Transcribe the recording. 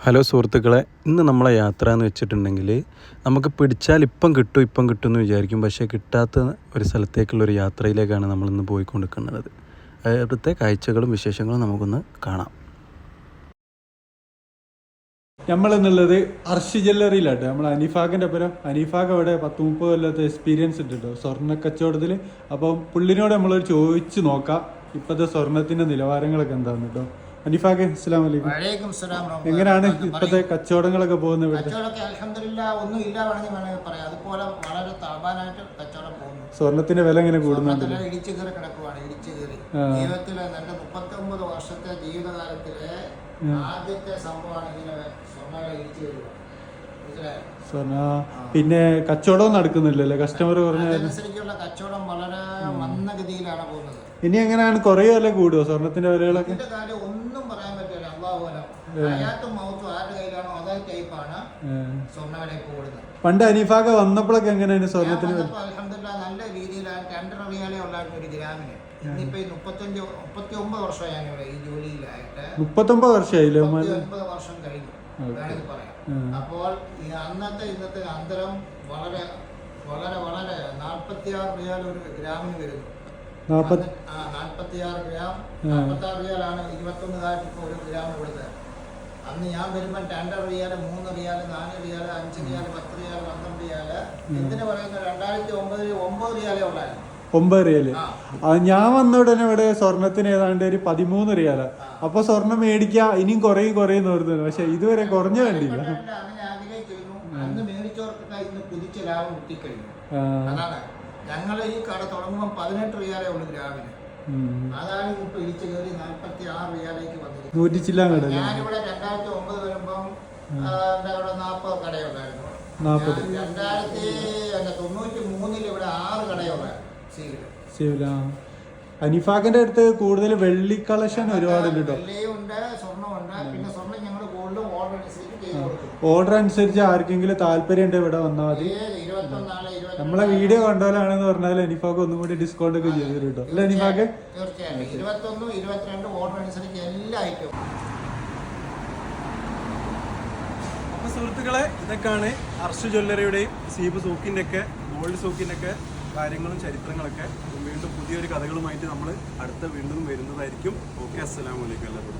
Hello സുഹൃത്തുക്കളെ, ഇന്ന് നമ്മളെ യാത്ര എന്ന് വെച്ചിട്ടുണ്ടെങ്കിൽ നമുക്ക് പിടിച്ചാൽ ഇപ്പം കിട്ടും എന്ന് വിചാരിക്കും. പക്ഷേ കിട്ടാത്ത ഒരു സ്ഥലത്തേക്കുള്ളൊരു യാത്രയിലേക്കാണ് നമ്മളിന്ന് പോയിക്കൊണ്ടിരിക്കുന്നത്. അവിടുത്തെ കാഴ്ചകളും വിശേഷങ്ങളും നമുക്കൊന്ന് കാണാം. നമ്മളെന്നുള്ളത് അർഷി ജ്വല്ലറിയിലാട്ടെ. നമ്മൾ അനീഫാഖിൻ്റെ ഒപ്പം അനീഫാഖ് അവിടെ 10-30 കൊല്ലത്തെ എക്സ്പീരിയൻസ് ഉണ്ട് കേട്ടോ സ്വർണ്ണ കച്ചവടത്തിൽ. അപ്പം പുള്ളിനോട് നമ്മളൊരു ചോദിച്ച് നോക്കാം ഇപ്പോഴത്തെ സ്വർണത്തിൻ്റെ നിലവാരങ്ങളൊക്കെ എന്താണെന്ന് കേട്ടോ. അനീഫാഖ്, അസ്സലാമു അലൈക്കും. എങ്ങനെയാണ് ഇപ്പോഴത്തെ കച്ചവടങ്ങളൊക്കെ പോകുന്നത്? സ്വർണത്തിന്റെ വില എങ്ങനെ കൂടുന്നുണ്ട്? പിന്നെ കച്ചവടവും നടക്കുന്നില്ലല്ലേ? കസ്റ്റമർ കുറഞ്ഞ കച്ചവടം വളരെ മന്ദഗതിയിലാണ് പോകുന്നത്. ഇനി എങ്ങനെയാണ് കുറയോ അല്ലെ കൂടുവോ സ്വർണത്തിന്റെ വിലകളൊക്കെ? ഒന്നും പറയാൻ പറ്റില്ല. പണ്ട് അനീഫാഖ വന്നപ്പോഴൊക്കെ എങ്ങനെയാണ് സ്വർണത്തിന്? നല്ല രീതിയിലാണ്. 2 റിയാലേ ഉള്ളായിരുന്നു ഒരു ഗ്രാമിന്. ഇന്നിപ്പോ 39 വർഷമായി ഈ ജോലിയിലായിട്ട്. 39 വർഷമായില്ലേ? 39 വർഷം കഴിഞ്ഞു വേണമെങ്കിൽ പറയാം. അപ്പോൾ അന്നത്തെ ഇന്നത്തെ അന്തരം വളരെ വളരെ വളരെ 46 റിയാൽ ഒരു ഗ്രാമിന് വരുന്നു. 46 ഗ്രാം 46 റിയാലാണ് 21 കാലത്ത് ഇപ്പോൾ ഒരു ഗ്രാം കൊടുത്തത്. അന്ന് ഞാൻ വരുമ്പോൾ 2 റിയാൽ 3 റിയാൽ 4 റിയാൽ 5 റിയാൽ 10 റിയാൽ 12 റിയാൽ എന്തിനു പറയുന്നത് 2009 9 റിയാലേ ഉള്ളായിരുന്നു. 9 റിയാല്. ഞാൻ വന്ന ഉടനെ ഇവിടെ സ്വർണത്തിന് ഏതാണ്ട് ഒരു 13 റിയാല. അപ്പൊ സ്വർണം മേടിക്കാ ഇനിയും കുറയും ഓർക്കുന്നു. പക്ഷെ ഇതുവരെ കുറഞ്ഞ കണ്ടില്ല. അന്ന് മേടിച്ചവർക്കൊക്കെ ഇന്ന് കുതിച്ച ലാഭം കിട്ടിക്കഴിഞ്ഞു. അതാണ് ഞങ്ങൾ ഈ കട തുടങ്ങുമ്പോൾ 18 റിയാലേ ഉള്ളു ഗ്രാമിന്. അതാണ് ഇപ്പൊ ഇടിച്ചു കയറി 46 റിയാലേക്ക് വന്നിരിക്കുന്നത്. ഞാനിവിടെ 2009 വരുമ്പം 40 കടയുണ്ടായിരുന്നു. 2093 ഇവിടെ 6 കടയുണ്ടായിരുന്നു. അനീഫാഖിന്റെ അടുത്ത് കൂടുതൽ വെള്ളി കളക്ഷൻ ഒരുപാടുണ്ട് കേട്ടോ. വെള്ളിയുണ്ട്, സ്വർണ്ണമുണ്ട്. പിന്നെ സ്വർണ്ണം ഞങ്ങൾ കൂടുതലും ഓർഡർ അനുസരിച്ച് ചെയ്ത് കൊടുക്കും. ഓർഡർ അനുസരിച്ച് ആർക്കെങ്കിലും താല്പര്യം ഉണ്ട് ഇവിടെ വന്നാൽ മതി. നമ്മളെ വീഡിയോ കണ്ടോലാണെന്ന് പറഞ്ഞാൽ അനീഫാഖ് ഒന്നും കൂടി ഡിസ്കൗണ്ട് ഒക്കെ ചെയ്തു തരും കേട്ടോ. അല്ല അനീഫാഖ്? തീർച്ചയായും 21, 22 ഓർഡർ അനുസരിച്ച് എല്ലാ ഐറ്റവും. അപ്പൊ സുഹൃത്തുക്കളെ, ഇതൊക്കെയാണ് അർഷ് ജ്വല്ലറിയുടെയും സീബ് സൂക്കിന്റെ ഒക്കെ ഗോൾഡ് സൂക്കിന്റെ ഒക്കെ കാര്യങ്ങളും ചരിത്രങ്ങളൊക്കെ. വീണ്ടും പുതിയൊരു കഥകളുമായിട്ട് നമ്മൾ വീണ്ടും വരുന്നതായിരിക്കും. ഓക്കെ, അസ്സലാമു അലൈക്കും എല്ലാവരും.